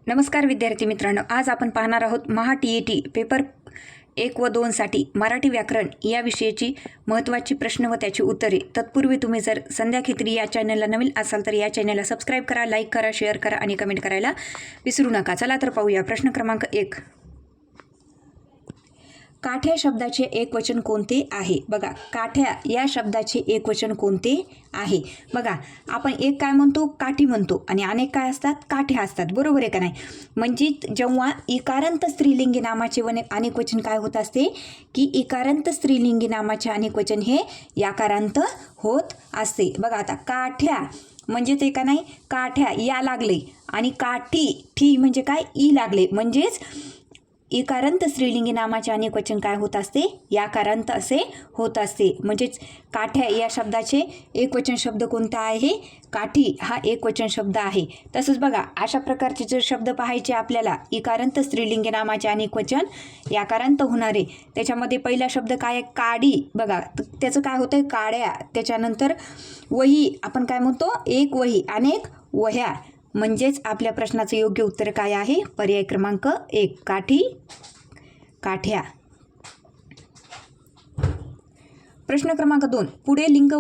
नमस्कार विद्यार्थी मित्रांनो, आज आपण पाहणार आहोत महा TET पेपर 1 व 2 साठी मराठी व्याकरण या विषयाची महत्त्वाची प्रश्न व त्याची उत्तरे. तत्पूर्वी तुम्ही जर संध्या खेत्री या चॅनलला नवीन असाल तर या चॅनलला सबस्क्राईब करा, लाईक करा, शेअर करा आणि कमेंट करायला विसरू नका. चला तर पाहूया प्रश्न क्रमांक 1. काठ्या शब्दाचे एकवचन कोणते आहे? बघा, काठ्या या शब्दाचे एकवचन कोणते आहे? बघा, आपण एक काय म्हणतो? काठी म्हणतो आणि अनेक काय असतात? काठ्या असतात. बरोबर आहे का नाही? म्हणजे जेव्हा इकारांत स्त्रीलिंगी नामाचे अनेकवचन काय होत असते की इकारांत स्त्रीलिंगी नामाचे अनेकवचन हे याकारांत होत असते. बघा, आता काठ्या म्हणजे ते का नाही, काठ्या या लागले आणि काठी ठी म्हणजे काय, ई लागले. म्हणजेच इकारांत स्त्रीलिंगी नामाचे अनेकवचन काय होत असते? याकारांत असे होत असते. म्हणजेच काठ्या या शब्दाचे एकवचन शब्द कोणता आहे? काठी हा एकवचन शब्द आहे. तसंच बघा, अशा प्रकारचे जर शब्द पाहायचे आपल्याला इकारांत स्त्रीलिंगी नामाचे अनेकवचन याकारांत होणारे, त्याच्यामध्ये पहिला शब्द काय आहे? काडी. बघा, त्याचं काय होतंय? काड्या. त्याच्यानंतर वही, आपण काय म्हणतो? एक वही, अनेक वह्या. म्हणजेच आपल्या प्रश्नाचं योग्य उत्तर काय आहे? पर्याय क्रमांक 1, काठी, काठ्या. प्रश्न क्रमांक 2. पुढे लिंग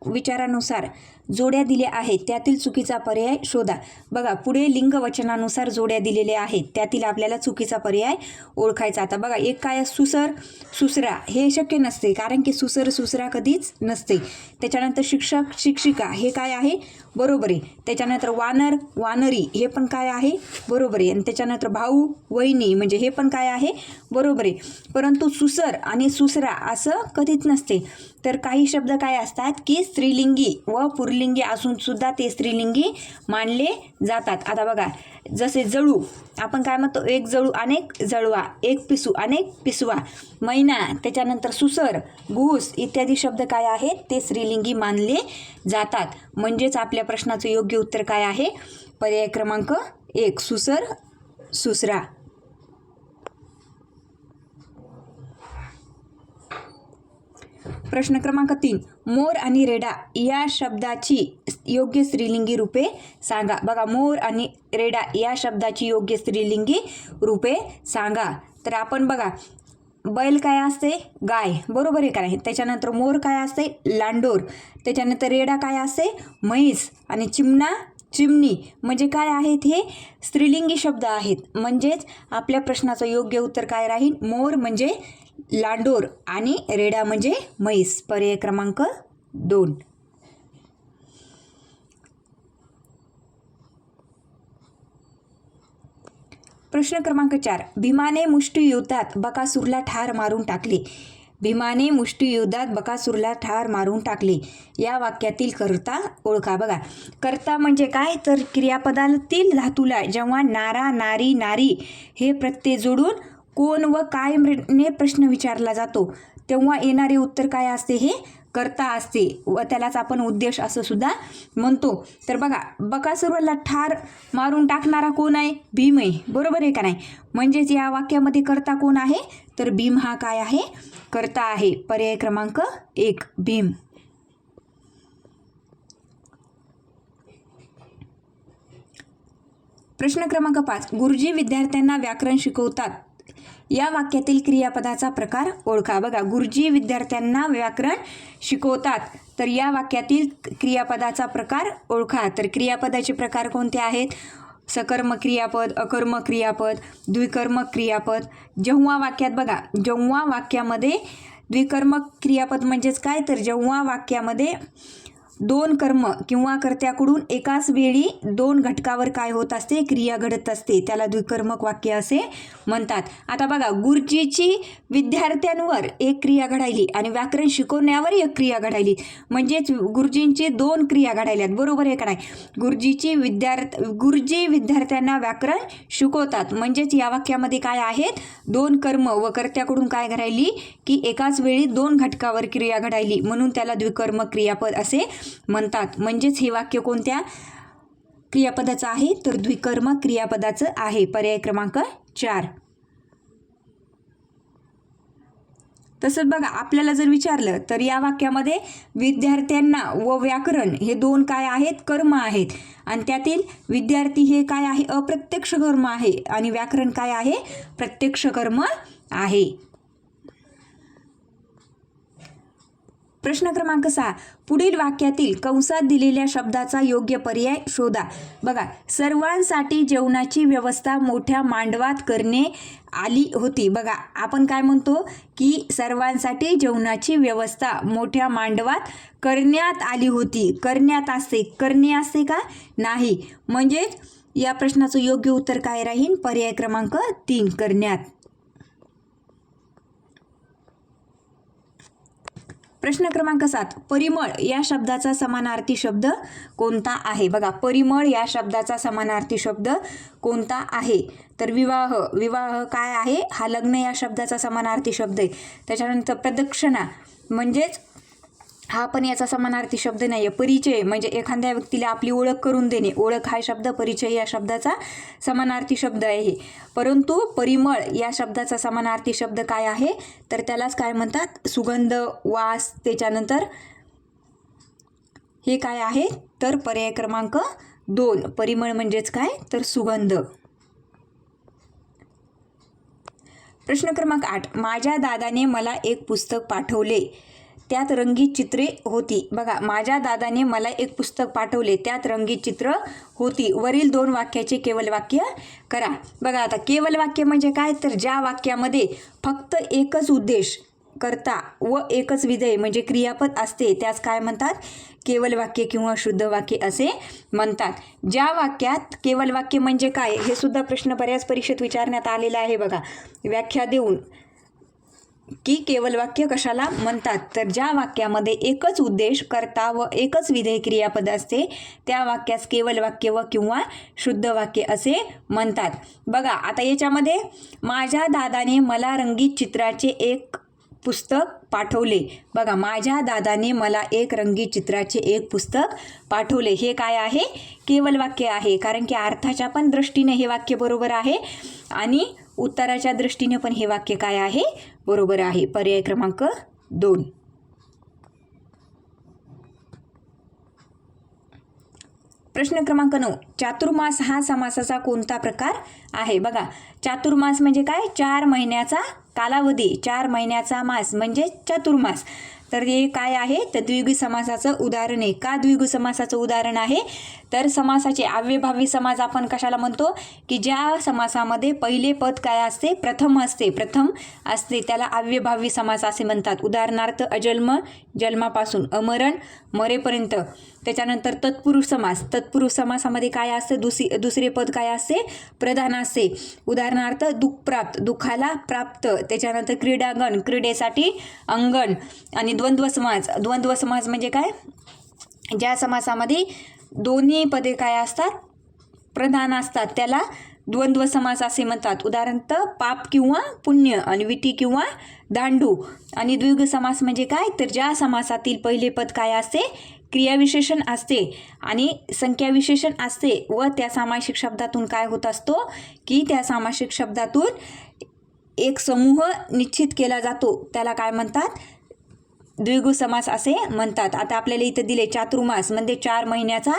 विचारानुसार जोड्या दिल्या आहेत, त्यातील चुकीचा पर्याय शोधा. बघा, पुढे लिंग वचनानुसार जोड्या दिलेल्या आहेत, त्यातील आपल्याला चुकीचा पर्याय ओळखायचा. आता बघा, एक काय? सुसर, सुसरा. हे शक्य नसते, कारण की सुसर सुसरा कधीच नसते. त्याच्यानंतर शिक्षक, शिक्षिका हे काय आहे? बरोबर आहे. त्याच्यानंतर वानर, वानरी हे पण काय आहे? बरोबर आहे. आणि त्याच्यानंतर भाऊ, वहिनी म्हणजे हे पण काय आहे? बरोबर आहे. परंतु सुसर आणि सुसरा असं कधीच नसते. तर काही शब्द काय असतात की स्त्रीलिंगी व पुल्लिंगी असून सुद्धा ते स्त्रीलिंगी मानले जातात. आता बघा, जसे जळू, आपण काय म्हणतो? एक जळू, अनेक जळवा. एक पिसू, अनेक पिसवा. मैना, त्याच्यानंतर सुसर, घूस इत्यादी शब्द काय आहेत? ते स्त्रीलिंगी मानले जातात. म्हणजेच आपल्या प्रश्नाचं योग्य उत्तर काय आहे? पर्याय क्रमांक 1, सुसर, सुसरा. प्रश्न क्रमांक 3. मोर आणि रेडा या शब्दाची योग्य स्त्रीलिंगी रूपे सांगा. बघा, मोर आणि रेडा या शब्दाची योग्य स्त्रीलिंगी रूपे सांगा. तर आपण बघा, बैल काय असते? गाय. बरोबर आहे का नाही? त्याच्यानंतर मोर काय असते? लांडोर. त्याच्यानंतर रेडा काय असते? म्हैस. आणि चिमणा, चिमणी. म्हणजे काय आहेत? हे स्त्रीलिंगी शब्द आहेत. म्हणजेच आपल्या प्रश्नाचं योग्य उत्तर काय राहील? मोर म्हणजे लांडोर आणि रेडा म्हणजे म्हैस. पर्याय क्रमांक 2. प्रश्न क्रमांक 4. भीमाने मुष्टियुद्धात बकासूरला ठार मारून टाकले. भीमाने मुष्टियुद्धात बकासूरला ठार मारून टाकले या वाक्यातील कर्ता ओळखा. बघा, कर्ता म्हणजे काय? तर क्रियापदातील धातूला जेव्हा नारा, नारी, नारी हे प्रत्यय जोडून कोण व काय ने प्रश्न विचारला जातो तेव्हा येणारे उत्तर काय असते? हे कर्ता असते व त्यालाच आपण उद्देश असं सुद्धा म्हणतो. तर बघा, बकासूरला ठार मारून टाकणारा कोण आहे? भीम आहे. बरोबर आहे का नाही? म्हणजेच या वाक्यामध्ये कर्ता कोण आहे? तर भीम हा काय आहे? कर्ता आहे. पर्याय क्रमांक 1, भीम. प्रश्न क्रमांक 5. गुरुजी विद्यार्थ्यांना व्याकरण शिकवतात या वाक्यातील क्रियापदाचा प्रकार ओळखा. बघा, गुरुजी विद्यार्थ्यांना व्याकरण शिकवतात, तर या वाक्यातील क्रियापदाचा प्रकार ओळखा. तर क्रियापदाचे प्रकार कोणते आहेत? सकर्मक क्रियापद, अकर्मक क्रियापद, द्विकर्मक क्रियापद. जेव्हा वाक्यात बघा, जेव्हा वाक्यामध्ये द्विकर्मक क्रियापद म्हणजेच काय? तर जेव्हा वाक्यामध्ये दोन कर्म किंवा कर्त्याकडून एकाच वेळी दोन घटकावर काय होत असते? क्रिया घडत असते, त्याला द्विकर्मक वाक्य असे म्हणतात. आता बघा, गुरुजीची विद्यार्थ्यांवर एक क्रिया घडायली आणि व्याकरण शिकवण्यावर एक क्रिया घडायली. म्हणजेच गुरुजींची 2 क्रिया घडायल्यात. बरोबर आहे का नाही? गुरुजी विद्यार्थ्यांना व्याकरण शिकवतात. म्हणजेच या वाक्यामध्ये काय आहेत? 2 कर्म व कर्त्याकडून काय घडायली की एकाच वेळी 2 घटकावर क्रिया घडायली, म्हणून त्याला द्विकर्मक क्रियापद असे म्हणतात. म्हणजेच हे वाक्य कोणत्या क्रियापदाचं आहे? तर द्विकर्मक क्रियापदाचं आहे. पर्याय क्रमांक 4. तसंच बघा, आपल्याला जर विचारलं तर या वाक्यामध्ये विद्यार्थ्यांना व व्याकरण हे दोन काय आहेत, कर्म आहेत. आणि त्यातील विद्यार्थी हे काय आहे, अप्रत्यक्ष कर्म आहे आणि व्याकरण काय आहे, प्रत्यक्ष कर्म आहे. प्रश्न क्रमांक 6, पुढील वाक्यातील कंसात दिलेल्या शब्दाचा योग्य पर्याय शोधा. बघा, सर्वांसाठी जेवणाची व्यवस्था मोठ्या मांडवात करणे आली होती. बघा, आपण काय म्हणतो की सर्वांसाठी जेवणाची व्यवस्था मोठ्या मांडवात करण्यात आली होती. करण्यात असते, करणे असते का, नाही. म्हणजेच या प्रश्नाचं योग्य उत्तर काय राहील, पर्याय क्रमांक 3, करण्यात. प्रश्न क्रमांक 7, परिमळ या शब्दाचा समानार्थी शब्द कोणता आहे. बघा, परिमळ या शब्दाचा समानार्थी शब्द कोणता आहे, तर विवाह. विवाह काय आहे, हा लग्न या शब्दाचा समानार्थी शब्द आहे. त्याच्यानंतर प्रदक्षिणा म्हणजेच हा पण याचा समानार्थी शब्द नाही आहे. परिचय म्हणजे एखाद्या व्यक्तीला आपली ओळख करून देणे, ओळख हा शब्द परिचय या शब्दाचा समानार्थी शब्द आहे. परंतु परिमळ या शब्दाचा समानार्थी शब्द काय आहे, तर त्यालाच काय म्हणतात, सुगंध, वास. त्याच्यानंतर हे काय आहे, तर पर्याय क्रमांक 2, परिमळ म्हणजेच काय, तर सुगंध. प्रश्न क्रमांक 8, माझ्या दादाने मला एक पुस्तक पाठवले, त्यात रंगीत चित्रे होती. बघा, माझ्या दादाने मला एक पुस्तक पाठवले, त्यात रंगीत चित्र होती. वरील 2 वाक्याचे केवल वाक्य करा. बघा, आता केवल वाक्य म्हणजे काय, तर ज्या वाक्यामध्ये फक्त एकच उद्देश, कर्ता व एकच विधेय म्हणजे क्रियापद असते, त्यास काय म्हणतात, केवल वाक्य किंवा शुद्ध वाक्य असे म्हणतात. ज्या वाक्यात केवल वाक्य म्हणजे काय, हे सुद्धा प्रश्न बऱ्याच परीक्षेत विचारण्यात आलेला आहे. बघा, व्याख्या देऊन की केवल वाक्य कशाला म्हणतात, तर ज्या वाक्यामध्ये एकच उद्देश, कर्ता व एकच विधेय क्रियापद असते, त्या वाक्यास केवल वाक्य व किंवा शुद्ध वाक्य असे म्हणतात. बघा, आता याच्यामध्ये माझ्या दादाने मला रंगीत चित्राचे एक पुस्तक पाठवले. बघा, माझ्या दादाने मला एक रंगीत चित्राचे एक पुस्तक पाठवले, हे काय आहे, केवल वाक्य आहे. कारण की अर्थाच्या पण दृष्टीने हे वाक्य बरोबर आहे आणि उत्तराच्या दृष्टीने पण हे वाक्य काय आहे, बरोबर आहे. पर्याय क्रमांक 2. प्रश्न क्रमांक 9, चातुर्मास हा समासाचा कोणता प्रकार आहे. बघा, चातुर्मास म्हणजे काय, 4 महिन्याचा कालावधी, 4 महिन्याचा मास म्हणजे चातुर्मास. तर हे काय आहे, तर द्विगु समासाचं उदाहरण आहे. का द्विगु समासाचं उदाहरण आहे, तर समासाचे अव्ययभावी समास आपण कशाला म्हणतो, की ज्या समासामध्ये पहिले पद काय असते, प्रथम असते, प्रथम असते, त्याला अव्ययभावी समास असे म्हणतात. उदाहरणार्थ अजन्म, जन्मापासून, अमरण, मरेपर्यंत. त्याच्यानंतर तत्पुरुष समास, तत्पुरुष समासामध्ये काय असते, दुसरे पद काय असते, प्रधान असते. उदाहरणार्थ दुःखप्राप्त, दुःखाला प्राप्त. त्याच्यानंतर क्रीडांगण, क्रीडेसाठी अंगण. आणि द्वंद्व समास, द्वंद्व समास म्हणजे काय, ज्या समासामध्ये दोन्ही पदे काय असतात, प्रधान असतात, त्याला द्वंद्व समास असे म्हणतात. उदाहरणार्थ पाप किंवा पुण्य आणि विटी किंवा दांडू. आणि द्विगु समास म्हणजे काय, तर ज्या समासातील पहिले पद काय असते, क्रियाविशेषण असते आणि संख्याविशेषण असते व त्या सामासिक शब्दातून काय होत असतो, की त्या सामासिक शब्दातून एक समूह निश्चित केला जातो, त्याला काय म्हणतात, द्विगु समास असे म्हणतात. आता आपल्याला इथं दिले चातुर्मास म्हणजे 4 महिन्याचा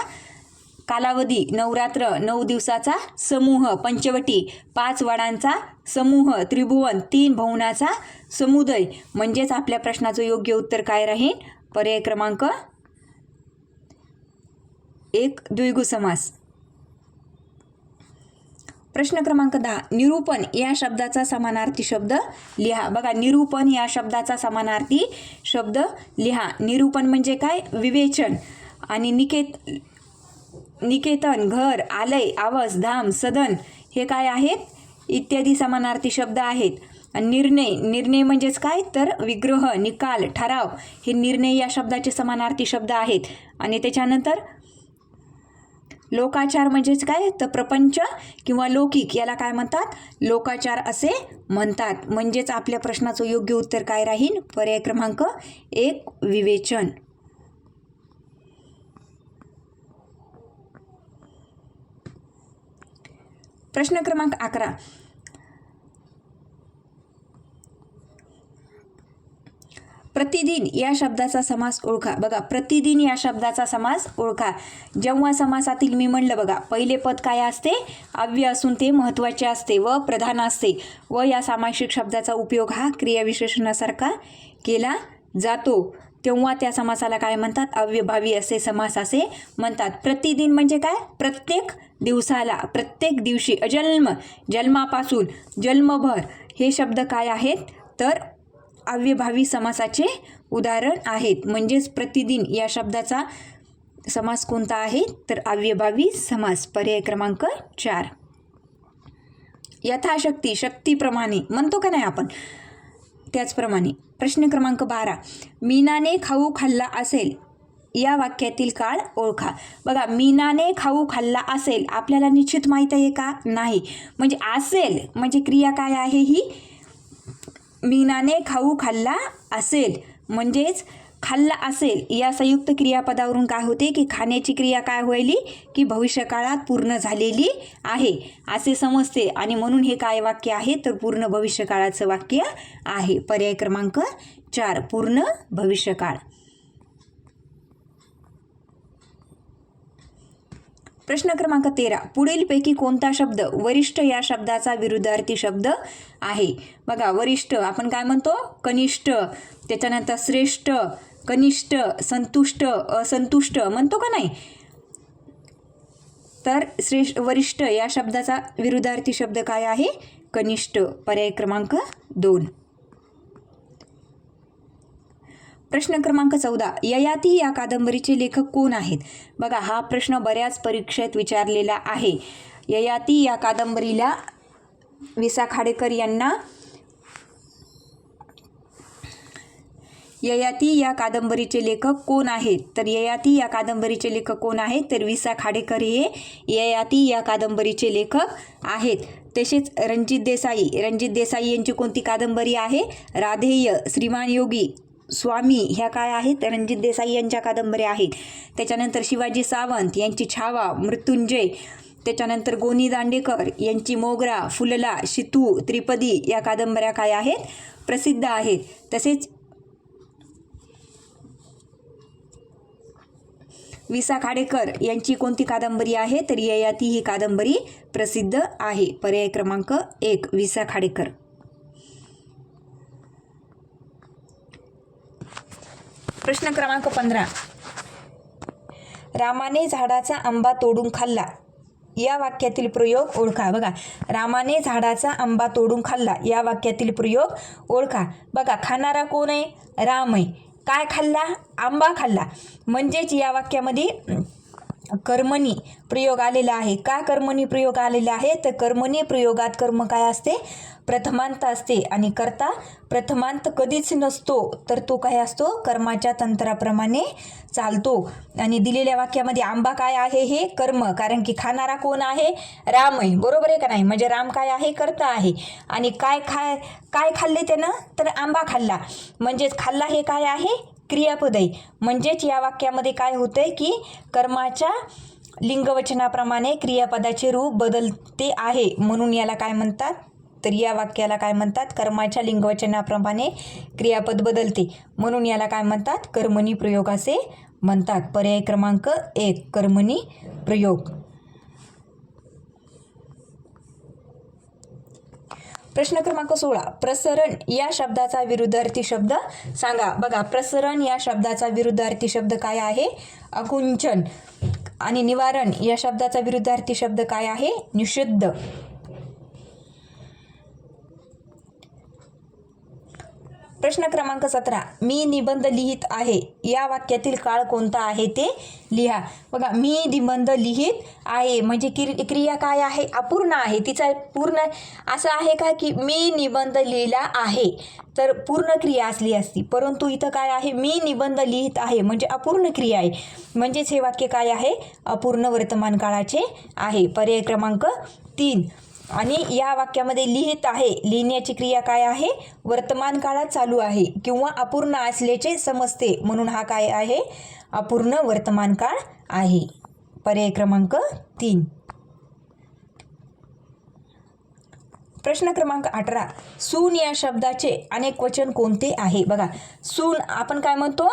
कालावधी, नवरात्र 9 दिवसाचा समूह, पंचवटी 5 वडांचा समूह, त्रिभुवन 3 भुवनाचा समुदय. म्हणजेच आपल्या प्रश्नाचं योग्य उत्तर काय राहील, पर्याय क्रमांक 1, द्विगु समास. प्रश्न क्रमांक 10, निरूपण या शब्दाचा समानार्थी शब्द लिहा. बघा, निरूपण या शब्दाचा समानार्थी शब्द लिहा. निरूपण म्हणजे काय, विवेचन. आणि निकेतन, घर, आलय, आवास, धाम, सदन हे काय आहेत, इत्यादी समानार्थी शब्द आहेत. आणि निर्णय, निर्णय म्हणजेच काय, तर विग्रह, निकाल, ठराव, हे निर्णय या शब्दाचे समानार्थी शब्द आहेत. आणि त्याच्यानंतर लोकाचार म्हणजेच काय, तर प्रपंच किंवा लौकिक, याला काय म्हणतात, लोकाचार असे म्हणतात. म्हणजेच आपल्या प्रश्नाचं योग्य उत्तर काय राहील, पर्याय क्रमांक 1, विवेचन. प्रश्न क्रमांक 11, प्रतिदिन या शब्दाचा समास ओळखा. बघा, प्रतिदिन या शब्दाचा समास ओळखा. जेव्हा समासातील मी म्हणलं बघा, पहिले पद काय असते, अव्यय असून ते महत्त्वाचे असते व प्रधान असते व या सामासिक शब्दाचा उपयोग हा क्रियाविशेषणासारखा केला जातो, तेव्हा त्या समासाला काय म्हणतात, अव्ययभावी असे समास असे म्हणतात. प्रतिदिन म्हणजे काय, प्रत्येक दिवसाला, प्रत्येक दिवशी, अजन्म, जन्मापासून, जन्मभर हे शब्द काय आहेत, तर अव्ययभावी समासाचे उदाहरण आहेत. म्हणजेच प्रतिदिन या शब्दाचा समास कोणता आहे, तर अव्ययभावी समास. पर्याय क्रमांक 4. यथाशक्ती, शक्तीप्रमाणे म्हणतो का नाही आपण, त्याचप्रमाणे. प्रश्न क्रमांक 12. मीनाने खाऊ खाल्ला असेल या वाक्यातील काळ ओळखा. बघा, मीनाने खाऊ खाल्ला असेल आपल्याला निश्चित माहीत आहे का, नाही. म्हणजे असेल म्हणजे क्रिया काय आहे ही, मीनाने खाऊ खाल्ला असेल म्हणजेच खाल्ला असेल या संयुक्त क्रियापदावरून काय होते की खाण्याची क्रिया काय होईल की भविष्यकाळात पूर्ण झालेली आहे असे समजते, आणि म्हणून हे काय वाक्य आहे, तर पूर्ण भविष्यकाळाचं वाक्य आहे. पर्याय क्रमांक 4, पूर्ण भविष्यकाळ. प्रश्न क्रमांक 13. पुढीलपैकी कोणता शब्द वरिष्ठ या शब्दाचा विरुद्धार्थी शब्द आहे. बघा, वरिष्ठ आपण काय म्हणतो, कनिष्ठ, त्याच्यानंतर श्रेष्ठ, कनिष्ठ, संतुष्ट, असंतुष्ट म्हणतो का नाही, तर वरिष्ठ या शब्दाचा विरुद्धार्थी शब्द काय आहे, कनिष्ठ. पर्याय क्रमांक 2. प्रश्न क्रमांक 14. ययाती या कादंबरीचे लेखक कोण आहेत. बघा, हा प्रश्न बऱ्याच परीक्षेत विचारलेला आहे. ययाती या कादंबरीला विसा खाडेकर यांना, ययाती या कादंबरीचे लेखक कोण आहेत, तर ययाती या कादंबरीचे लेखक कोण आहेत, तर विसा खाडेकर हे ययाती या कादंबरीचे लेखक आहेत. तसेच रणजित देसाई यांची कोणती कादंबरी आहे, राधेय, श्रीमान योगी, स्वामी ह्या काय आहेत, रणजित देसाई यांच्या कादंबऱ्या आहेत. त्याच्यानंतर शिवाजी सावंत यांची छावा, मृत्युंजय, त्याच्यानंतर गोनी दांडेकर यांची मोगरा, फुलला, शितू, त्रिपदी या कादंबऱ्या काय आहेत, प्रसिद्ध आहेत. तसेच विसा खाडेकर यांची कोणती कादंबरी आहे, तर ययाती ही कादंबरी प्रसिद्ध आहे. पर्याय क्रमांक 1, विसा खाडेकर. प्रश्न क्रमांक 15. रामाने झाडाचा आंबा तोडून खाल्ला या वाक्यातील प्रयोग ओळखा. बघा, रामाने झाडाचा आंबा तोडून खाल्ला या वाक्यातील प्रयोग ओळखा. बघा, खाणारा कोण आहे, राम आहे. काय खाल्ला, आंबा खाल्ला. म्हणजेच या वाक्यामध्ये कर्मणी प्रयोग आलेला आहे. का कर्मणी प्रयोग आलेला आहे, तर कर्मणी प्रयोगात कर्म काय असते, प्रथमांत असते, आणि कर्ता प्रथमांत कधीच नसतो, तर तो काय असतो, कर्माच्या तंत्राप्रमाणे चालतो. आणि दिलेल्या वाक्यामध्ये आंबा काय आहे, हे कर्म, कारण की खाणारा कोण आहे, राम आहे. बरोबर आहे का नाही, म्हणजे राम काय आहे, कर्ता आहे. आणि काय खाल्ले त्यानं, तर आंबा खाल्ला. म्हणजेच खाल्ला हे काय आहे, क्रियापद आहे. म्हणजेच या वाक्यामध्ये काय होतंय की कर्माच्या लिंगवचनाप्रमाणे क्रियापदाचे रूप बदलते आहे, म्हणून याला काय म्हणतात, तर या वाक्याला काय म्हणतात, कर्माच्या लिंगवचनाप्रमाणे क्रियापद बदलते, म्हणून याला काय म्हणतात, कर्मणी प्रयोग असे म्हणतात. पर्याय क्रमांक 1, कर्मणी प्रयोग. प्रश्न क्रमांक 16. प्रसरण या शब्दाचा विरुद्धार्थी शब्द सांगा. बघा, प्रसरण या शब्दाचा विरुद्धार्थी शब्द काय आहे, अकुंचन. आणि निवारण या शब्दाचा विरुद्धार्थी शब्द काय आहे, निषिद्ध. प्रश्न क्रमांक 17. मी निबंध लिहित आहे या वाक्यातील काळ कोणता आहे ते लिहा. बघा, मी निबंध लिहित आहे म्हणजे क्रिया काय आहे, अपूर्ण आहे. तिचा पूर्ण असं आहे का की मी निबंध लिहिला आहे, तर पूर्ण क्रिया असली असती. परंतु इथं काय आहे, मी निबंध लिहित आहे म्हणजे अपूर्ण क्रिया आहे. म्हणजेच हे वाक्य काय आहे, अपूर्ण वर्तमान काळाचे आहे. पर्याय क्रमांक 3. आणि या वाक्यामध्ये लिहित आहे, लिहिण्याची क्रिया काय आहे, वर्तमान काळात चालू आहे किंवा अपूर्ण असल्याचे समजते, म्हणून हा काय आहे, अपूर्ण वर्तमान काळ आहे. पर्याय क्रमांक 3. प्रश्न क्रमांक 18, सून या शब्दाचे अनेक वचन कोणते आहे? बघा, सून आपण काय म्हणतो?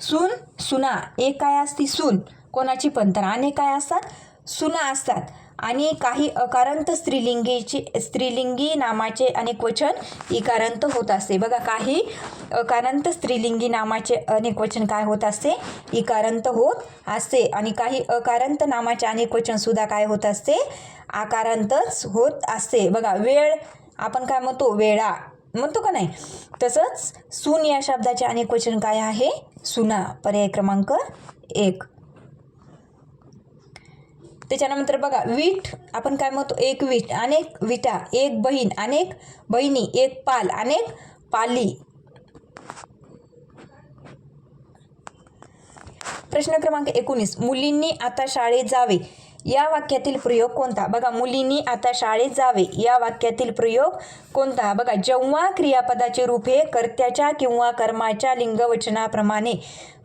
सून, सुना. एक काय असते? सून. कोणाची पण. तर अनेक काय असतात? सुना असतात. आणि काही अकारांत स्त्रीलिंगी नामाचे अनेक वचन इकारांत होत असते. बघा, काही अकारांत स्त्रीलिंगी नामाचे अनेक वचन काय होत असते? इकारांत होत असते. आणि काही अकारांत नामाचे अनेक वचन सुद्धा काय होत असते? आकारांतच होत असते. बघा, वेळ आपण काय म्हणतो? वेळा म्हणतो का नाही? तसंच सून या शब्दाचे अनेक वचन काय आहे? सुना. पर्याय क्रमांक 1. त्याच्यानंतर बघा, वीट आपण काय म्हणतो? एक वीट, अनेक विटा, एक बहीण, अनेक बहिणी, एक पाल, अनेक पाली. प्रश्न क्रमांक 19, मुलींनी आता शाळेत जावे या वाक्यातील प्रयोग कोणता? बघा, मुलींनी आता शाळेत जावे या वाक्यातील प्रयोग कोणता? बघा, जेव्हा क्रियापदाचे रूप हे कर्त्याच्या किंवा कर्माच्या लिंगवचनाप्रमाणे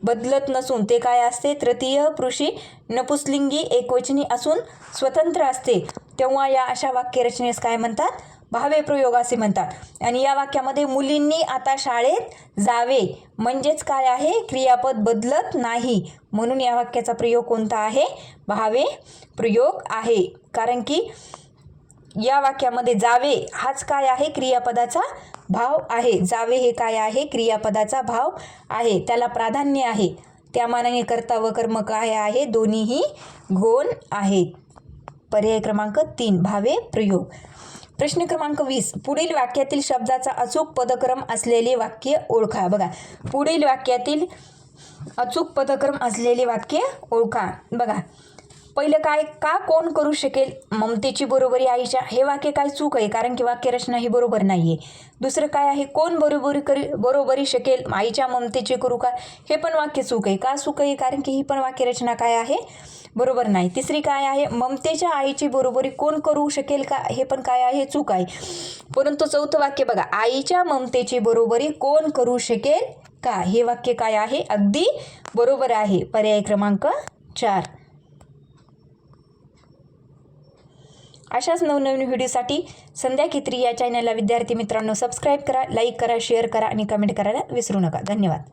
बदलत नसून ते काय असते? तृतीय पुरुषी नपुंसकलिंगी एकवचनी असून स्वतंत्र असते, तेव्हा या अशा वाक्यरचनेस काय म्हणतात? भावे प्रयोग असे म्हणतात. आणि या वाक्यामध्ये मुलींनी आता शाळेत जावे म्हणजेच काय आहे? क्रियापद बदलत नाही, म्हणून या वाक्याचा प्रयोग कोणता आहे? भावे प्रयोग आहे. कारण की या वाक्यामध्ये जावे हाच काय आहे? क्रियापदाचा भाव आहे. जावे हे काय आहे? क्रियापदाचा भाव आहे, त्याला प्राधान्य आहे. त्या मानाने कर्ता व कर्म काय आहे? दोन्हीही गौण आहेत. पर्याय क्रमांक 3 भावे प्रयोग. प्रश्न क्रमांक 20, पुढील वाक्यातील शब्दाचा अचूक पदक्रम असलेले वाक्य ओळखा. बघा, पुढील वाक्यातील अचूक पदक्रम असलेले वाक्य ओळखा. बघा, पहिलं काय? का कोण करू शकेल ममतेची बरोबरी आईच्या? हे वाक्य काय चूक आहे, कारण की वाक्यरचना ही बरोबर नाही आहे. दुसरं काय आहे? कोण बरोबरी शकेल आईच्या ममतेची करू का? हे पण वाक्य चूक आहे. का चूक आहे? कारण की ही पण वाक्यरचना काय आहे? बरोबर नाही. तिसरी काय आहे? ममतेच्या आईची बरोबरी कोण करू शकेल का? हे पण काय आहे? चूक आहे. परंतु चौथं वाक्य बघा, आईच्या ममतेची बरोबरी कोण करू शकेल का? हे वाक्य काय आहे? अगदी बरोबर आहे. पर्याय क्रमांक 4. अशाच नवनवीन व्हिडिओसाठी संध्या खित्री या चॅनलला विद्यार्थी मित्रांनो सबस्क्राईब करा, लाईक करा, शेअर करा आणि कमेंट करायला विसरू नका. धन्यवाद.